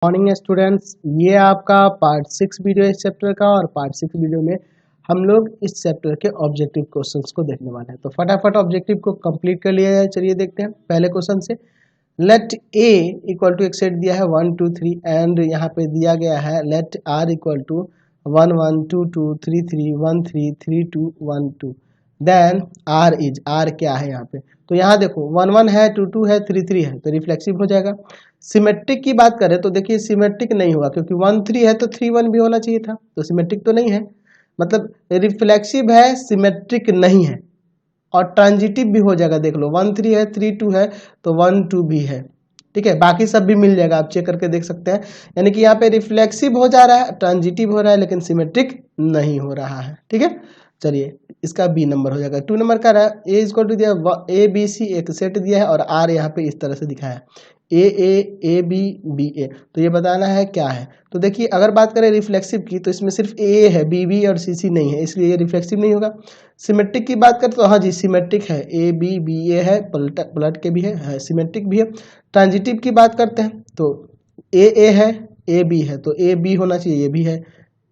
Morning students, ये आपका part 6 video है इस चैप्टर का। और पार्ट 6 वीडियो में हम लोग इस चैप्टर के ऑब्जेक्टिव क्वेश्चंस को देखने वाले हैं। तो फटाफट ऑब्जेक्टिव को कंप्लीट कर लिया जाए। चलिए देखते हैं पहले क्वेश्चन से। लेट ए इक्वल टू एक सेट दिया है 1 2 3 एंड यहाँ पे दिया गया है let are equal to 1 1 2 2 3 3 1 3 3 2 1 2। Then are is, are क्या है यहाँ पे, तो यहाँ देखो 1 1 है, 2 2 है, 3 3 है, तो रिफ्लेक्सिव हो जाएगा। सिमेट्रिक की बात करें तो देखिए सिमेट्रिक नहीं होगा, क्योंकि 1 3 है तो 3 1 भी होना चाहिए था, तो सिमेट्रिक तो नहीं है। मतलब रिफ्लेक्सिव है, सिमेट्रिक नहीं है। और ट्रांजिटिव भी हो जाएगा, देख लो 1 3 है, 3 2 है, तो 1 2 भी है। ठीक है, बाकी सब भी मिल जाएगा, आप चेक करके देख सकते हैं। यानी कि यहाँ पे रिफ्लेक्सिव हो जा रहा है, ट्रांजिटिव हो रहा है, लेकिन सिमेट्रिक नहीं हो रहा है। ठीक है, चलिए इसका बी नंबर हो जाएगा। 2 नंबर का रहा है ए इक्वल टू दिया ए बी सी एक सेट दिया है और आर यहाँ पे इस तरह से दिखाया है ए बी बी ए, तो ये बताना है क्या है। तो देखिए अगर बात करें रिफ्लेक्सिव की तो इसमें सिर्फ ए है, बी बी और सी सी नहीं है, इसलिए ये रिफ्लेक्सिव नहीं होगा। सिमेट्रिक की बात करें तो हाँ जी सिमेट्रिक है, ए बी बी ए है, पलट के भी है, सिमेट्रिक भी है। ट्रांजिटिव की बात करते हैं तो ए है, ए बी है, तो ए बी होना चाहिए, ये भी है।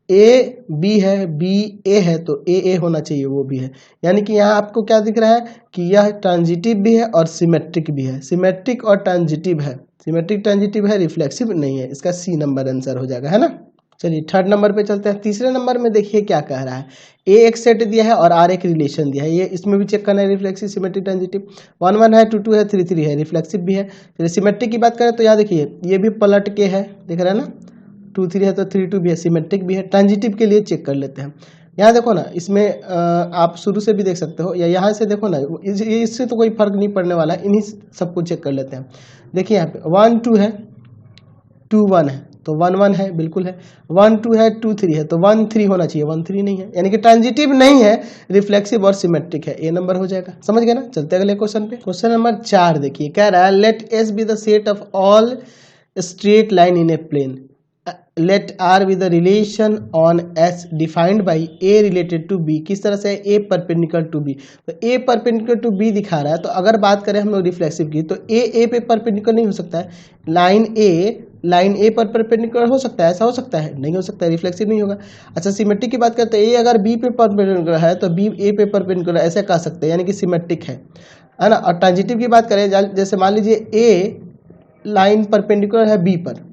ए बी है, बी ए है, तो ए होना चाहिए, वो भी है। यानी कि यहाँ आपको क्या दिख रहा है कि यह ट्रांजिटिव भी है और सिमेट्रिक भी है। सिमेट्रिक और ट्रांजिटिव है, सिमेट्रिक ट्रांजिटिव है, रिफ्लेक्सिव नहीं है। इसका सी नंबर आंसर हो जाएगा, है ना। चलिए थर्ड नंबर पे चलते हैं। तीसरे नंबर में देखिए क्या कह रहा है, ए एक सेट दिया है और आर एक रिलेशन दिया है। ये इसमें भी चेक करना है रिफ्लेक्सिव सिमेट्रिक ट्रांजिटिव। 1 1 है, 2 2 है, 3 3 है, रिफ्लेक्सिव भी है। चलिए सिमेट्रिक की बात करें तो यहाँ देखिए ये भी पलट के है, दिख रहा है ना, 2 3 है तो 3 2 भी है, सिमेट्रिक भी है। ट्रांजिटिव के लिए चेक कर लेते हैं। यहाँ देखो ना, इसमें आप शुरू से भी देख सकते हो या यहाँ से देखो ना, इससे तो कोई फर्क नहीं पड़ने वाला है, इन्हीं सबको चेक कर लेते हैं। देखिए यहाँ पे 1 2 है, 2 1 है, तो 1 1 है, बिल्कुल है। 1 2 है, 2 3 है, तो 1 3 होना चाहिए, 1 3 नहीं है, यानी कि ट्रांजिटिव नहीं है, रिफ्लेक्सिव और सिमेट्रिक है। ए नंबर हो जाएगा, समझ गए ना। चलते अगले क्वेश्चन पे। क्वेश्चन नंबर 4 देखिए, कह रहा है let S be the set of all straight line in a plane, let R with the relation on S defined by A related to B। किस तरह से A परपेंडिकुलर टू B, तो A perpendicular to B दिखा रहा है। तो अगर बात करें हम लोग रिफ्लेक्सिव की तो A पे परपेंडिकुलर नहीं हो सकता है। लाइन A पर परपेंडिकुलर हो सकता है, ऐसा हो सकता है, नहीं हो सकता है, रिफ्लेक्सिव नहीं होगा। अच्छा सिमेट्रिक की बात करते हैं, A अगर B पे परपेंडिकुलर है तो B A पे परपेंडिकुलर, ऐसे कह सकते हैं, यानी कि सिमेट्रिक है ना। और ट्रांजिटिव की बात करें, जैसे मान लीजिए A लाइन परपेंडिकुलर है B पर,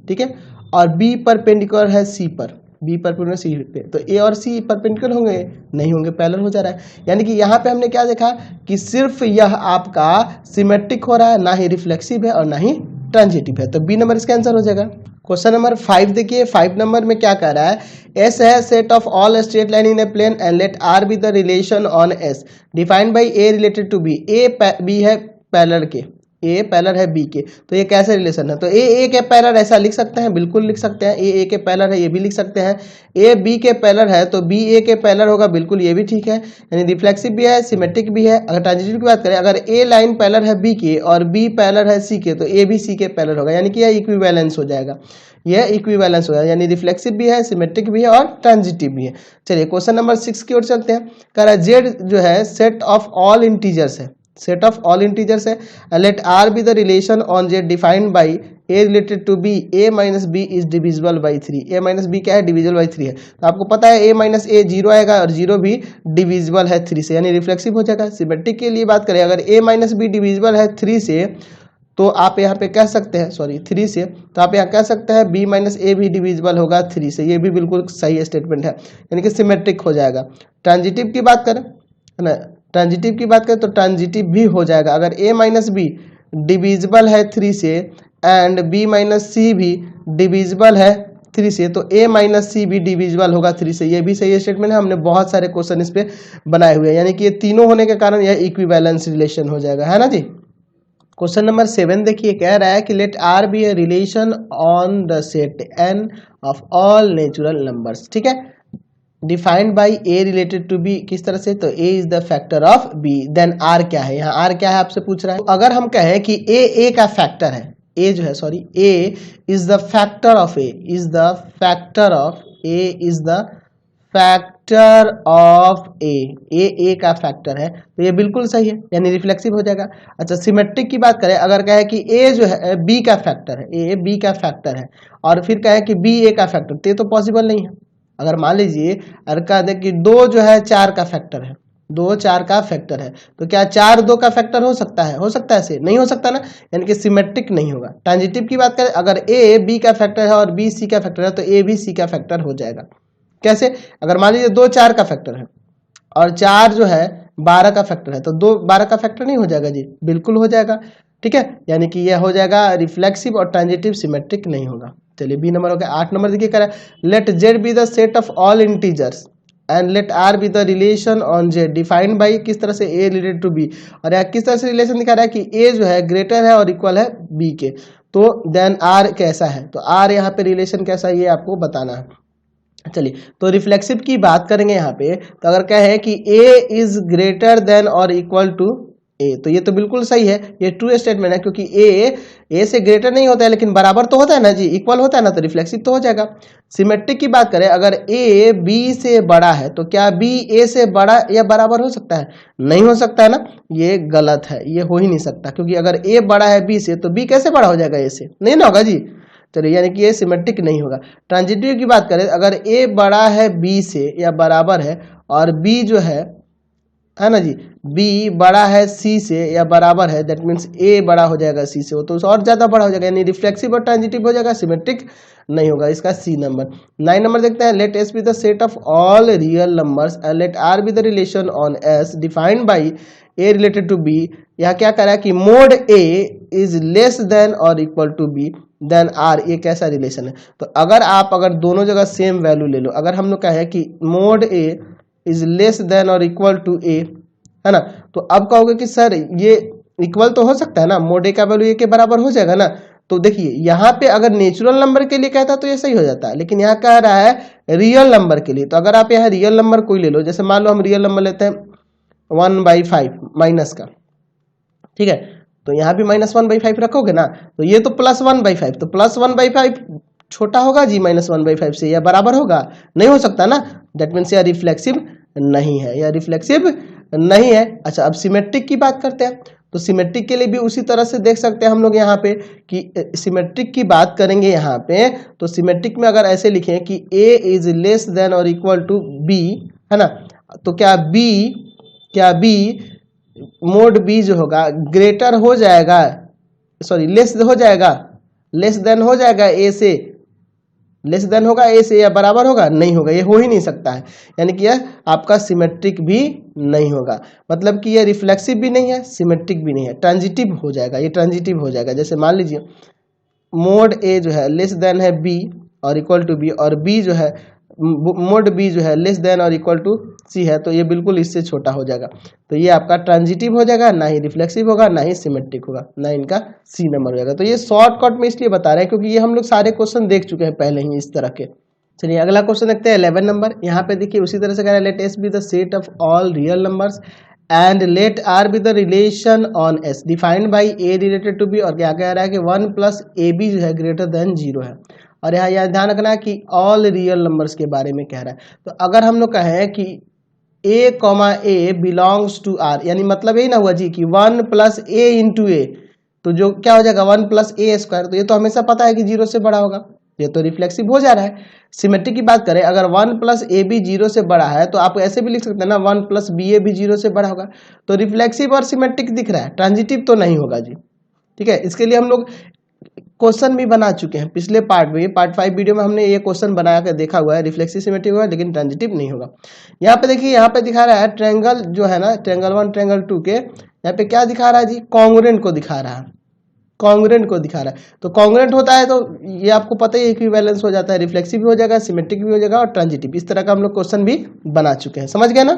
ठीक है, और B परपेंडिकुलर है C पर, B परपेंडिकुलर C पे, तो A और C परपेंडिकुलर होंगे, नहीं होंगे, पैरेलल हो जा रहा है। यानी कि यहाँ पे हमने क्या देखा कि सिर्फ यह आपका सिमेट्रिक हो रहा है, ना ही रिफ्लेक्सिव है और ना ही ट्रांजिटिव है, तो बी नंबर इसका आंसर हो जाएगा। क्वेश्चन नंबर 5 देखिए, 5 नंबर में क्या कह रहा है, एस है set of all straight line in a plane and let R be the relation on S defined by A related to B. A B है पैरेलल के, ए पैरेलल है बी के, तो ये कैसे रिलेशन है, तो ए के पैरेलल ऐसा लिख सकते हैं, बिल्कुल लिख सकते हैं। ए के पैरेलल है, ये भी लिख सकते हैं। ए बी के पैरेलल है तो बी ए के पैरेलल होगा, बिल्कुल ये भी ठीक है, यानी रिफ्लेक्सिव भी है, सिमेट्रिक भी है। अगर ट्रांजिटिव की बात करें, अगर ए लाइन पैरेलल है बी के और बी पैरेलल है सी के, तो ए भी सी के पैरेलल होगा, यानी कि यह इक्विवेलेंस हो जाएगा, यह इक्विवेलेंस हो जाएगा, यानी रिफ्लेक्सिव भी है, सिमेट्रिक भी है और ट्रांजिटिव भी है। चलिए क्वेश्चन नंबर 6 की ओर चलते हैं। कह रहा है जेड जो है सेट ऑफ ऑल इंटीजर्स है, सेट ऑफ ऑल इंटीजर्स है, let R be the relation on Z defined by A related to B, A minus B is divisible by 3। A minus B क्या है, divisible by 3 है, तो आपको पता है A minus ए 0 आएगा और 0 भी डिविजिबल है 3 से, यानी रिफ्लेक्सिव हो जाएगा। सिमेट्रिक के लिए बात करें, अगर ए माइनस बी डिविजिबल है 3 से, तो आप यहाँ पे कह सकते हैं, सॉरी 3 से, तो आप यहाँ कह सकते हैं बी माइनस ए भी डिविजिबल होगा 3 से, ये भी बिल्कुल सही स्टेटमेंट है, यानी कि सिमेट्रिक हो जाएगा। ट्रांजिटिव की बात करें, है ना, ट्रांजिटिव की बात करें तो ट्रांजिटिव भी हो जाएगा, अगर a माइनस बी डिविजिबल है 3 से एंड b माइनस सी भी डिविजिबल है 3 से, तो a माइनस सी भी डिविजिबल होगा 3 से, ये भी सही स्टेटमेंट है। हमने बहुत सारे क्वेश्चन इस पे बनाए हुए हैं, यानी कि ये तीनों होने के कारण यह इक्विवेलेंस रिलेशन हो जाएगा, है ना जी। क्वेश्चन नंबर 7 देखिए, कह रहा है कि let R be a relation on the set n of all natural numbers, ठीक है, defined by A related to B, किस तरह से, तो A is the factor of B, then R क्या है, यहाँ आर क्या है आपसे पूछ रहा है। तो अगर हम कहें कि ए का फैक्टर है, ए जो है sorry A is the factor of A, is the factor of A, is the factor factor of A का फैक्टर है, तो ये बिल्कुल सही है, यानी रिफ्लेक्सिव हो जाएगा। अच्छा, सिमेट्रिक की बात करें, अगर कहे कि ए जो है बी का फैक्टर है, ए बी का फैक्टर है, और फिर कहे कि बी ए का फैक्टर, तो ये तो पॉसिबल नहीं है। अगर मान लीजिए अगर कह दे कि 2 जो है 4 का फैक्टर है, 2 4 का फैक्टर है, तो क्या 4 2 का फैक्टर हो सकता है? हो सकता है? ऐसे नहीं हो सकता ना, यानी कि सिमेट्रिक नहीं होगा। ट्रांजिटिव की बात करें, अगर ए बी का फैक्टर है और बी सी का फैक्टर है, तो ए भी सी का फैक्टर हो जाएगा। कैसे? अगर मान लीजिए 2 4 का फैक्टर है और 4 जो है 12 का फैक्टर है, तो 2 12 का फैक्टर नहीं हो जाएगा जी? बिल्कुल हो जाएगा। ठीक है, यानी कि यह हो जाएगा रिफ्लेक्सिव और ट्रांजिटिव, सिमेट्रिक नहीं होगा। चलिए बी नंबर हो गया। 8 नंबर देखिए कह रहा है let Z be the set of all integers and let R be the relation on Z defined by, किस तरह से ए रिलेटेड टू बी, और यहाँ किस तरह से रिलेशन दिखा रहा है कि ए जो है ग्रेटर है और इक्वल है बी के, तो देन आर कैसा है, तो आर यहाँ पे रिलेशन कैसा है ये आपको बताना है। चलिए, तो रिफ्लेक्सिव की बात करेंगे यहाँ पे, तो अगर कहे कि ए इज ग्रेटर देन और इक्वल टू ए, तो ये तो बिल्कुल सही है, ये ट्रू स्टेटमेंट है, क्योंकि ए से ग्रेटर नहीं होता है लेकिन बराबर तो होता है ना जी, इक्वल होता है ना, तो रिफ्लेक्सिव तो हो जाएगा। सिमेट्रिक की बात करें, अगर ए बी से बड़ा है, तो क्या बी ए से बड़ा या बराबर हो सकता है? नहीं हो सकता है ना, ये गलत है, ये हो ही नहीं सकता, क्योंकि अगर ए बड़ा है बी से, तो बी कैसे बड़ा हो जाएगा ए से? नहीं ना होगा जी। चलिए, यानी कि ये सिमेट्रिक नहीं होगा। ट्रांजिटिव की बात करें, अगर ए बड़ा है बी से या बराबर है, और बी जो है ना जी, बी बड़ा है सी से या बराबर है, दैट मीन्स ए बड़ा हो जाएगा सी से, वो तो और ज्यादा बड़ा हो जाएगा, यानी रिफ्लेक्सिव और ट्रांजिटिव हो जाएगा, सिमेट्रिक नहीं होगा, इसका सी नंबर। 9 नंबर देखते हैं, let S be the set of all real numbers and let R be the relation on S defined by A related to B. यहाँ क्या कह रहा है कि mod A is less than और equal to B then R, ये कैसा relation है? तो अगर दोनों जगह सेम वैल्यू ले लो, अगर हम लोग कहे कि mod A is less than और इक्वल टू ए, है ना, तो अब कहोगे कि सर ये इक्वल तो हो सकता है ना, मोड ए का वैल्यू ए के बराबर हो जाएगा ना। तो देखिए यहाँ पे अगर नेचुरल नंबर के लिए कहता तो ये सही हो जाता है, लेकिन यहाँ कह रहा है रियल नंबर के लिए। तो अगर आप यहाँ रियल नंबर कोई ले लो, जैसे मान लो हम रियल नंबर लेते हैं 1/5 माइनस का, ठीक है, तो यहाँ भी -1/5 रखोगे ना, तो ये तो +1/5, तो +1/5 छोटा होगा जी -1/5 से, या बराबर होगा? नहीं हो सकता ना, दैट मीन्स यह रिफ्लेक्सिव नहीं है, यह रिफ्लेक्सिव नहीं है। अच्छा, अब सिमेट्रिक की बात करते हैं, तो सिमेट्रिक के लिए भी उसी तरह से देख सकते हैं हम लोग यहाँ पे कि सिमेट्रिक की बात करेंगे यहाँ पे, तो सिमेट्रिक में अगर ऐसे लिखें कि a इज लेस देन और इक्वल टू b, है ना, तो क्या b मोड b जो होगा ग्रेटर हो जाएगा, सॉरी लेस हो जाएगा, लेस देन हो जाएगा a से, लेस देन होगा ए से, या बराबर होगा? नहीं होगा, ये हो ही नहीं सकता है, यानी कि यह आपका सिमेट्रिक भी नहीं होगा, मतलब कि यह रिफ्लेक्सिव भी नहीं है, सिमेट्रिक भी नहीं है, ट्रांजिटिव हो जाएगा, ये ट्रांजिटिव हो जाएगा। जैसे मान लीजिए मोड ए जो है लेस देन है बी और इक्वल टू बी, और बी जो है मोड बी जो है लेस देन और इक्वल टू सी है, तो ये बिल्कुल इससे छोटा हो जाएगा, तो ये आपका ट्रांजिटिव हो जाएगा, ना ही रिफ्लेक्सिव होगा, ना ही सिमेट्रिक होगा, ना इनका सी नंबर हो जाएगा। तो ये शॉर्टकट में इसलिए बता रहे हैं क्योंकि ये हम लोग सारे क्वेश्चन देख चुके हैं पहले ही इस तरह के। चलिए अगला क्वेश्चन देखते हैं 11 नंबर। यहाँ पे देखिए उसी तरह से कह रहा है let S be the set of all real numbers and let R be the relation on S defined by A related to B, और क्या कह रहा है कि 1 + AB जो है ग्रेटर देन 0 है, और यहाँ ध्यान रखना है कि ऑल रियल नंबर्स के बारे में कह रहा है। तो अगर हम लोग कहें कि a, बिलोंग्स टू आर, यानी मतलब यही ना हुआ जी कि 1 + A × A, तो जो क्या हो जाएगा 1 + A², तो ये तो हमेशा पता है कि 0 से बड़ा होगा, ये तो रिफ्लेक्सिव हो जा रहा है। सिमेट्रिक की बात करें, अगर 1 + AB 0 से बड़ा है, तो आप ऐसे भी लिख सकते हैं ना 1 + BA भी 0 से बड़ा होगा, तो रिफ्लेक्सिव और सिमेट्रिक दिख रहा है, ट्रांजिटिव तो नहीं होगा जी। ठीक है, इसके लिए हम लोग क्वेश्चन भी बना चुके हैं पिछले पार्ट में, पार्ट 5 वीडियो में हमने ये क्वेश्चन बना कर देखा हुआ है, रिफ्लेक्सिव सिमेट्रिक होगा लेकिन ट्रांजिटिव नहीं होगा। यहाँ पे देखिए, यहाँ पे दिखा रहा है ट्रायंगल जो है ना, ट्रायंगल 1 ट्रायंगल 2 के यहाँ पे क्या दिखा रहा है जी, कॉन्ग्रुएंट को दिखा रहा है, कॉन्ग्रुएंट को दिखा रहा है। तो कॉन्ग्रुएंट होता है तो ये आपको पता ही, इक्विवेलेंस हो जाता है, रिफ्लेक्सिव भी हो जाएगा, सिमेट्रिक भी हो जाएगा और ट्रांजिटिव, इस तरह का हम लोग क्वेश्चन भी बना चुके हैं, समझ गए ना।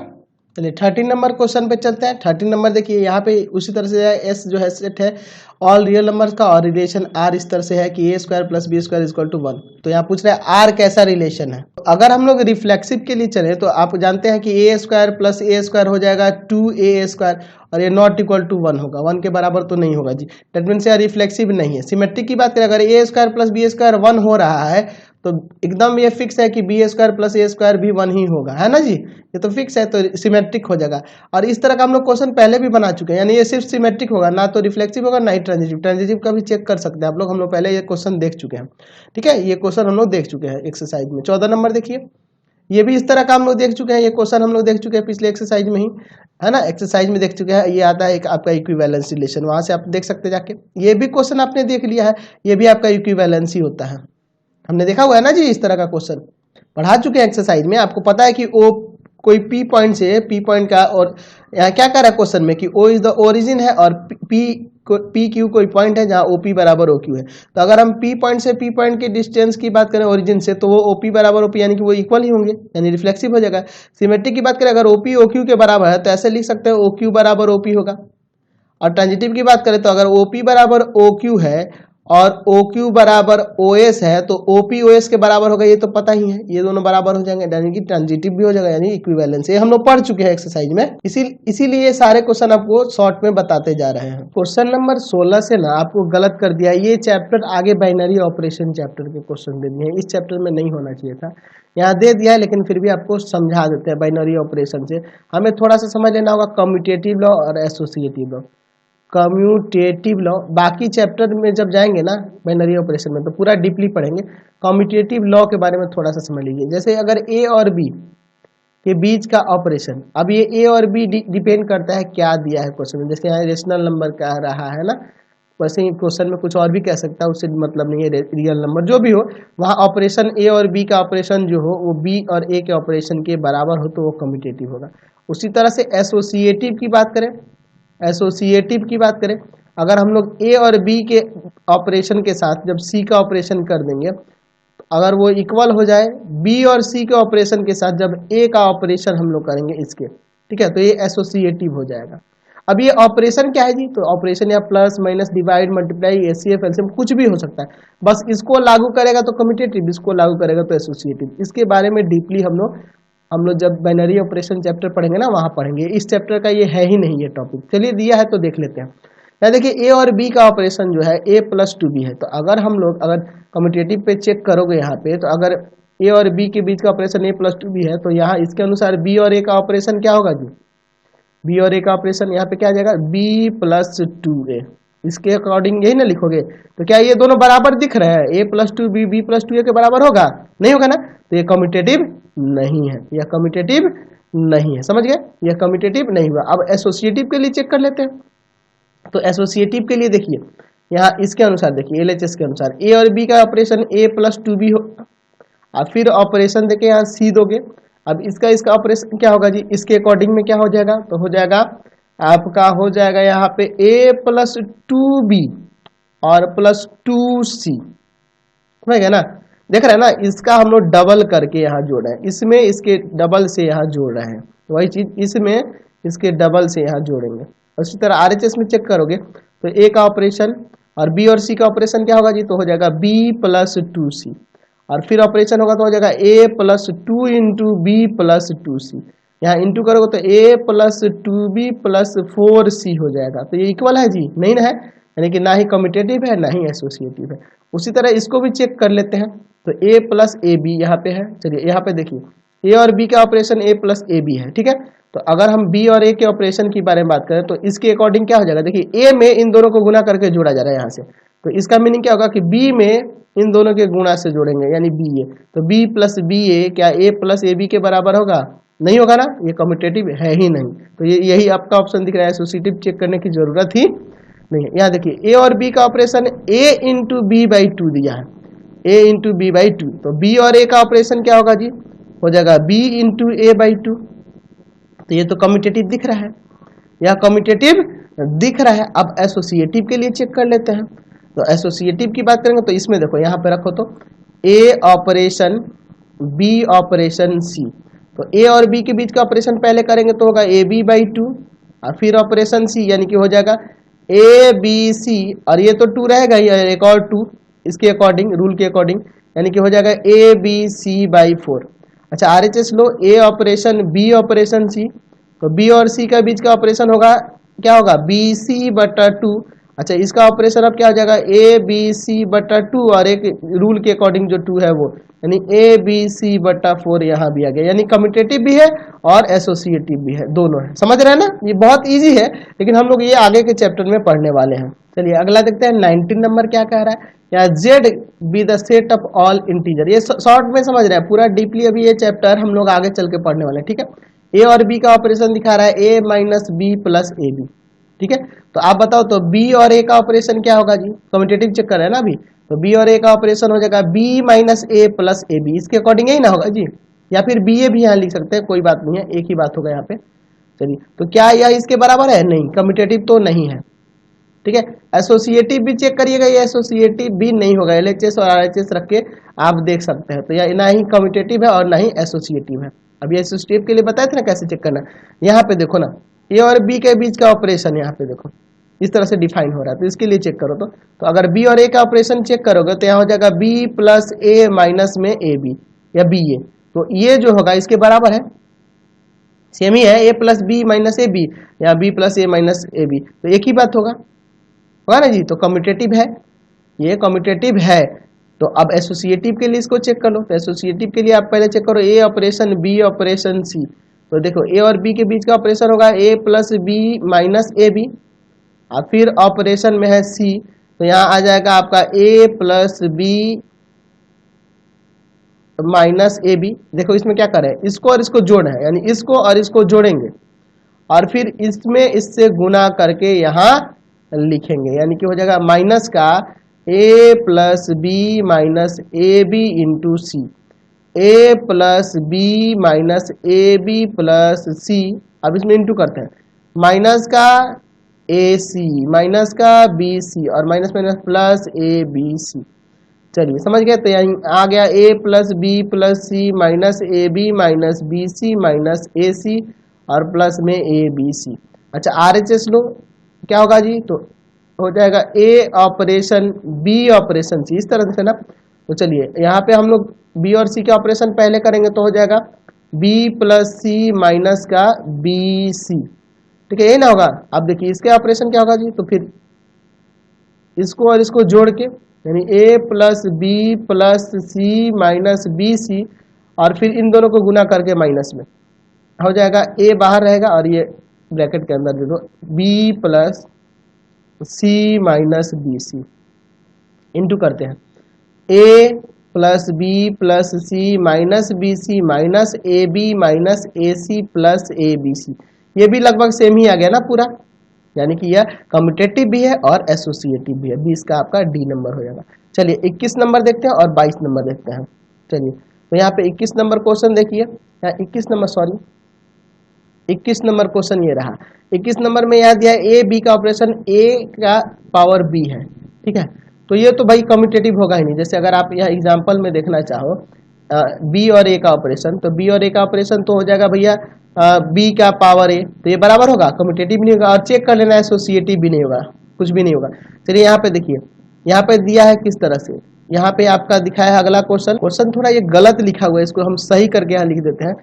चलिए 13 नंबर क्वेश्चन पे चलते हैं। 13 नंबर देखिए, यहाँ पे उसी तरह से एस जो है सेट है ऑल रियल नंबर्स का, और रिलेशन आर इस तरह से है कि a² + b² = 1। तो यहाँ पूछ रहा है आर कैसा रिलेशन है। तो अगर हम लोग रिफ्लेक्सिव के लिए चले तो आप जानते हैं कि a² + a² हो जाएगा 2a², और ये नॉट इक्वल टू 1 होगा, 1 के बराबर तो नहीं होगा जी, दैट मीन्स यार रिफ्लेक्सिव नहीं है। सिमेट्रिक की बात करें, अगर a² + b² 1 हो रहा है, तो एकदम ये फिक्स है कि बी स्क्वायर प्लस ए स्क्वायर भी 1 ही होगा, है ना जी, ये तो फिक्स है, तो सिमेट्रिक हो जाएगा। और इस तरह का हम लोग क्वेश्चन पहले भी बना चुके हैं, यानी ये सिर्फ सिमेट्रिक होगा, ना तो रिफ्लेक्सिव होगा ना ही ट्रांजिटिव। ट्रांजिटिव का भी चेक कर सकते हैं आप लोग, हम लोग पहले ये क्वेश्चन देख चुके हैं, ठीक है, ये क्वेश्चन हम लोग देख चुके हैं एक्सरसाइज में। 14 नंबर देखिए, ये भी इस तरह का हम लोग देख चुके हैं, ये क्वेश्चन हम लोग देख चुके हैं पिछले एक्सरसाइज में ही, है ना, एक्सरसाइज में देख चुके हैं। ये आता है एक आपका इक्विवेलेंस रिलेशन, वहां से आप देख सकते हैं जाके, ये भी क्वेश्चन आपने देख लिया है, ये भी आपका इक्विवेलेंस ही होता है, हमने देखा हुआ है ना जी, इस तरह का क्वेश्चन पढ़ा चुके हैं एक्सरसाइज में। आपको पता है कि ओ कोई पी पॉइंट से, पी पॉइंट का, और यहाँ क्या कर रहा है क्वेश्चन में कि ओ इज द ओरिजिन है और पी क्यू कोई पॉइंट है जहाँ ओपी बराबर ओ क्यू है। तो अगर हम पी पॉइंट से पी पॉइंट के डिस्टेंस की बात करें ओरिजिन से, तो वो ओपी बराबर ओपी, यानी कि वो इक्वल ही होंगे, यानी रिफ्लेक्सिव हो जाएगा। सिमेट्रिक की बात करें, अगर ओपी ओ क्यू के बराबर है तो ऐसे लिख सकते हैं ओ क्यू बराबर ओपी होगा। और ट्रांजिटिव की बात करें तो अगर ओपी बराबर ओ क्यू है और ओ क्यू बराबर ओ एस है तो ओपी ओ एस के बराबर होगा, ये तो पता ही है, ये दोनों बराबर हो जाएंगे, यानी कि ट्रांजिटिव भी हो जाएगा, यानी इक्विवेलेंस। ये हम लोग पढ़ चुके हैं एक्सरसाइज में, इसीलिए ये सारे क्वेश्चन आपको शॉर्ट में बताते जा रहे हैं। क्वेश्चन नंबर 16 से ना आपको गलत कर दिया, ये चैप्टर आगे बाइनरी ऑपरेशन चैप्टर के क्वेश्चन दे दिए हैं, इस चैप्टर में नहीं होना चाहिए था, यहाँ दे दिया है, लेकिन फिर भी आपको समझा देते हैं बाइनरी ऑपरेशन से। हमें थोड़ा सा समझ लेना होगा कम्यूटेटिव लॉ और एसोसिएटिव लॉ। कम्यूटेटिव लॉ बाकी चैप्टर में जब जाएंगे ना बाइनरी ऑपरेशन में तो पूरा डीपली पढ़ेंगे। कम्यूटेटिव लॉ के बारे में थोड़ा सा समझ लीजिए। जैसे अगर ए और बी के बीच का ऑपरेशन, अब ये ए और बी डिपेंड करता है क्या दिया है क्वेश्चन में, जैसे यहाँ रेशनल नंबर कह रहा है ना, वैसे ही क्वेश्चन में कुछ और भी कह सकता है, उससे मतलब नहीं है, रियल नंबर जो भी हो, वहाँ ऑपरेशन ए और बी का ऑपरेशन जो हो वो बी और ए के ऑपरेशन के बराबर हो तो वो कम्यूटेटिव होगा। उसी तरह से एसोसिएटिव की बात करें, एसोसिएटिव की बात करें, अगर हम लोग ए और बी के ऑपरेशन के साथ जब सी का ऑपरेशन कर देंगे, अगर वो इक्वल हो जाए बी और सी के ऑपरेशन के साथ जब ए का ऑपरेशन हम लोग करेंगे इसके, ठीक है, तो ये एसोसिएटिव हो जाएगा। अब ये ऑपरेशन क्या है जी, तो ऑपरेशन या plus minus divide multiply HCF LCM कुछ भी हो सकता है, बस इसको लागू करेगा तो कम्यूटेटिव, इसको लागू करेगा तो एसोसिएटिव। इसके बारे में डीपली हम लोग जब बाइनरी ऑपरेशन चैप्टर पढ़ेंगे ना वहां पढ़ेंगे, इस चैप्टर का ये है ही नहीं ये टॉपिक। चलिए दिया है तो देख लेते हैं। यहाँ देखिए ए और बी का ऑपरेशन जो है ए प्लस टू बी है, तो अगर हम लोग अगर कम्यूटेटिव पे चेक करोगे यहाँ पे, तो अगर ए और बी के बीच का operation A plus two B है, तो यहाँ इसके अनुसार बी और ए का ऑपरेशन क्या होगा जी, बी और ए का ऑपरेशन यहाँ पे क्या आ जाएगा, बी प्लस टू ए, इसके अकॉर्डिंग यही ना लिखोगे। तो क्या ये दोनों बराबर दिख रहे हैं, A plus two B, B plus two A के बराबर होगा, नहीं होगा ना, तो ये कम्यूटेटिव नहीं है, यह कम्यूटेटिव नहीं है, समझ गए, यह कम्यूटेटिव नहीं हुआ। अब एसोसिएटिव के लिए चेक कर लेते हैं। तो एसोसिएटिव के लिए देखिए यहाँ इसके अनुसार देखिए एलएचएस के अनुसार ए और बी का operation A plus two B होगा, और फिर ऑपरेशन देके यहाँ सी दोगे। अब इसका ऑपरेशन क्या होगा जी, इसके अकॉर्डिंग में क्या हो जाएगा, तो हो जाएगा आपका, हो जाएगा यहाँ पे ए प्लस टू बी और प्लस टू सी, समझ गए ना, देख रहे हैं ना, इसका हम लोग डबल करके यहाँ जोड़ रहे हैं, इसमें इसके डबल से यहाँ जोड़ रहे हैं, वही चीज इसमें इसके डबल से यहाँ जोड़ेंगे। उसी तरह आरएचएस में चेक करोगे तो ए का ऑपरेशन और बी और सी का ऑपरेशन क्या होगा जी, तो हो जाएगा बी प्लस टू सी, और फिर ऑपरेशन होगा तो हो जाएगा A plus two into B plus two C, यहाँ इंटू करोगे तो A plus two B plus four C हो जाएगा। तो ये इक्वल है जी, नहीं ना है, यानी कि ना ही कम्यूटेटिव है ना ही एसोसिएटिव है। उसी तरह इसको भी चेक कर लेते हैं। तो ए प्लस ए बी यहाँ पे है, चलिए यहाँ पे देखिए ए और बी का operation A plus A B है, ठीक है। तो अगर हम बी और ए के ऑपरेशन की बारे में बात करें तो इसके अकॉर्डिंग क्या हो जाएगा, देखिए ए में इन दोनों को गुना करके जोड़ा जा रहा है यहाँ से, तो इसका मीनिंग क्या होगा कि बी में इन दोनों के गुणा से जोड़ेंगे, यानी बी ए, तो बी प्लस बी ए क्या ए प्लस ए बी के बराबर होगा, नहीं होगा ना, ये कम्यूटेटिव है ही नहीं। तो ये यही आपका ऑप्शन दिख रहा है, एसोसिएटिव चेक करने की जरूरत ही नहीं है। यहाँ देखिए ए और बी का operation A into B by two दिया है, A into B by two, तो बी और ए का ऑपरेशन क्या होगा जी, हो जाएगा B into A by two, तो ये तो कम्यूटेटिव दिख रहा है, यह कम्यूटेटिव दिख रहा है। अब एसोसिएटिव के लिए चेक कर लेते हैं। तो एसोसिएटिव की बात करेंगे तो इसमें देखो यहाँ पे रखो तो ए ऑपरेशन बी ऑपरेशन सी, तो ए और बी के बीच का ऑपरेशन पहले करेंगे तो होगा ए बी बाई टू, और फिर ऑपरेशन सी यानी कि हो जाएगा ए बी सी, और ये तो टू रहेगा ही, एक और टू इसके अकॉर्डिंग, रूल के अकॉर्डिंग, यानी कि हो जाएगा A B C by four. अच्छा आरएचएस लो, A operation B operation C, तो बी और सी का बीच का ऑपरेशन होगा क्या होगा, बी सी बटा टू, अच्छा, इसका ऑपरेशन अब क्या हो जाएगा, ए बी सी बटा 2 और एक रूल के अकॉर्डिंग जो 2 है वो, यानी ए बी सी बटा 4 यहाँ भी आ गया, यानी कम्यूटेटिव भी है और एसोसिएटिव भी है, दोनों है। समझ रहे हैं ना, ये बहुत इजी है, लेकिन हम लोग ये आगे के चैप्टर में पढ़ने वाले हैं। चलिए अगला देखते हैं, 19 नंबर क्या कह रहा है, या Z be the set of all integer. ये शॉर्ट में समझ रहे हैं, पूरा डीपली अभी ये चैप्टर हम लोग आगे चल के पढ़ने वाले हैं, ठीक है। ए और बी का ऑपरेशन दिखा रहा है, A minus B plus A B, ठीक है। तो आप बताओ तो बी और ए का ऑपरेशन क्या होगा जी, कम्यूटेटिव चेक कर रहे हैं ना अभी, तो बी और ए का ऑपरेशन हो जाएगा B minus A plus A B, इसके अकॉर्डिंग यही ना होगा जी, या फिर बी ए भी यहाँ लिख सकते हैं, कोई बात नहीं है, एक ही बात होगा यहाँ पे। चलिए, तो क्या यह इसके बराबर है, नहीं, कम्यूटेटिव तो नहीं है, ठीक है। एसोसिएटिव भी चेक करिएगा, ये एसोसिएटिव भी नहीं होगा, एलएचएस और आरएचएस रख के आप देख सकते हैं, तो यह ना ही कम्यूटेटिव है और ना ही एसोसिएटिव है। अभी एसोसिएटिव के लिए बताए थे ना कैसे चेक करना, यहाँ पे देखो ना, ए और बी के बीच का ऑपरेशन यहाँ पे देखो इस तरह से डिफाइन हो रहा है, तो इसके लिए चेक करो। तो अगर बी और ए का ऑपरेशन चेक करोगे तो यहाँ हो जाएगा बी प्लस ए माइनस में ए बी या बी ए, तो ये जो होगा इसके बराबर है, सेम ही है, A plus B minus A B या B plus A minus A B, तो एक ही बात होगा ना जी, तो कम्यूटेटिव है, ये कम्यूटेटिव है। तो अब एसोसिएटिव के लिए इसको चेक कर लो, तो एसोसिएटिव के लिए आप पहले चेक करो ए ऑपरेशन बी ऑपरेशन सी, तो देखो ए और बी के बीच का ऑपरेशन होगा A plus B minus A B, और फिर ऑपरेशन में है सी, तो यहाँ आ जाएगा आपका A plus B minus A B. देखो इसमें क्या करें, इसको और इसको जोड़ है, यानी इसको और इसको जोड़ेंगे और फिर इसमें इससे गुना करके यहाँ लिखेंगे, यानी कि हो जाएगा माइनस का A plus B minus A B into C, A plus B minus A B plus C, अब इसमें इंटू करते हैं, माइनस का ए सी माइनस का बी सी और minus minus plus A B C. चलिए समझ गए, तो यहाँ आ गया A plus B plus C minus A B minus B C minus A C और प्लस में ए बी सी। अच्छा आर एच एस लो, क्या होगा जी, तो हो जाएगा ए ऑपरेशन बी ऑपरेशन सी, इस तरह से ना। तो चलिए यहाँ पे हम लोग बी और सी के ऑपरेशन पहले करेंगे, तो हो जाएगा बी प्लस सी माइनस का बी सी, ठीक है, यही ना होगा। अब देखिए इसके ऑपरेशन क्या होगा जी, तो फिर इसको और इसको जोड़ के, यानी ए plus B plus C minus B C और फिर इन दोनों को गुना करके माइनस में हो जाएगा, ए बाहर रहेगा और ये ब्रैकेट के अंदर दे दो B plus C minus B C, into करते हैं A plus B plus C minus B C minus A B minus A C plus A B C, ये भी लगभग सेम ही आ गया ना पूरा, यानी कि यह कम्यूटेटिव भी है और एसोसिएटिव भी है, 20 का आपका डी नंबर हो जाएगा। चलिए 21 नंबर देखते हैं और 22 नंबर देखते हैं। चलिए तो यहाँ पे 21 नंबर क्वेश्चन देखिए, 21 नंबर क्वेश्चन ये रहा। 21 नंबर में यहाँ दिया ए बी का ऑपरेशन ए का पावर बी है, ठीक है, तो ये तो भाई कम्यूटेटिव होगा ही नहीं। जैसे अगर आप यहाँ एग्जाम्पल में देखना चाहो बी और ए का ऑपरेशन, तो बी और ए का ऑपरेशन तो हो जाएगा भैया बी का पावर ए, तो ये बराबर होगा, कम्यूटेटिव नहीं होगा, और चेक कर लेना एसोसिएटिव भी नहीं होगा, कुछ भी नहीं होगा। चलिए यहाँ पे देखिए, यहाँ पे दिया है किस तरह से, यहाँ पे आपका दिखाया है अगला क्वेश्चन थोड़ा ये गलत लिखा हुआ है, इसको हम सही करके यहाँ लिख देते हैं।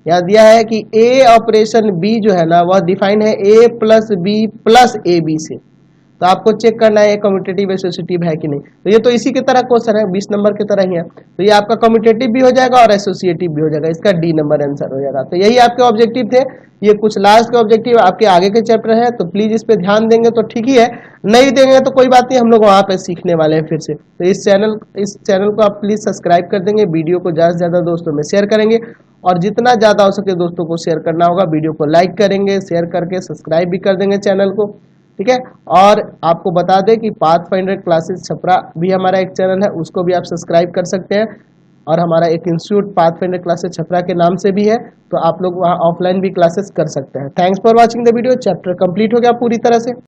यहाँ दिया है कि ए ऑपरेशन बी जो है ना वह डिफाइन है A plus B plus A B से, तो आपको चेक करना है कम्यूटेटिव एसोसिएटिव है कि नहीं। तो ये तो इसी की तरह क्वेश्चन है, 20 नंबर की तरह ही है, तो ये आपका कम्यूटेटिव भी हो जाएगा और एसोसिएटिव भी हो जाएगा, इसका डी नंबर आंसर हो जाएगा। तो यही आपके ऑब्जेक्टिव थे, ये कुछ लास्ट के ऑब्जेक्टिव आपके आगे के चैप्टर है, तो प्लीज इस पे ध्यान देंगे तो ठीक ही है, नहीं देंगे तो कोई बात नहीं, हम लोग वहाँ पे सीखने वाले हैं फिर से। तो इस चैनल को आप प्लीज सब्सक्राइब कर देंगे, वीडियो को ज़्यादा से ज़्यादा दोस्तों में शेयर करेंगे, और जितना ज़्यादा हो सके दोस्तों को शेयर करना होगा, वीडियो को लाइक करेंगे, शेयर करके सब्सक्राइब भी कर देंगे चैनल को, ठीक है। और आपको बता दें कि पाथफाइंडर क्लासेस छपरा भी हमारा एक चैनल है, उसको भी आप सब्सक्राइब कर सकते हैं, और हमारा एक इंस्टीट्यूट पाथफाइंडर क्लासेस छपरा के नाम से भी है, तो आप लोग वहाँ ऑफलाइन भी क्लासेस कर सकते हैं। Thanks for watching the video, chapter complete हो गया पूरी तरह से।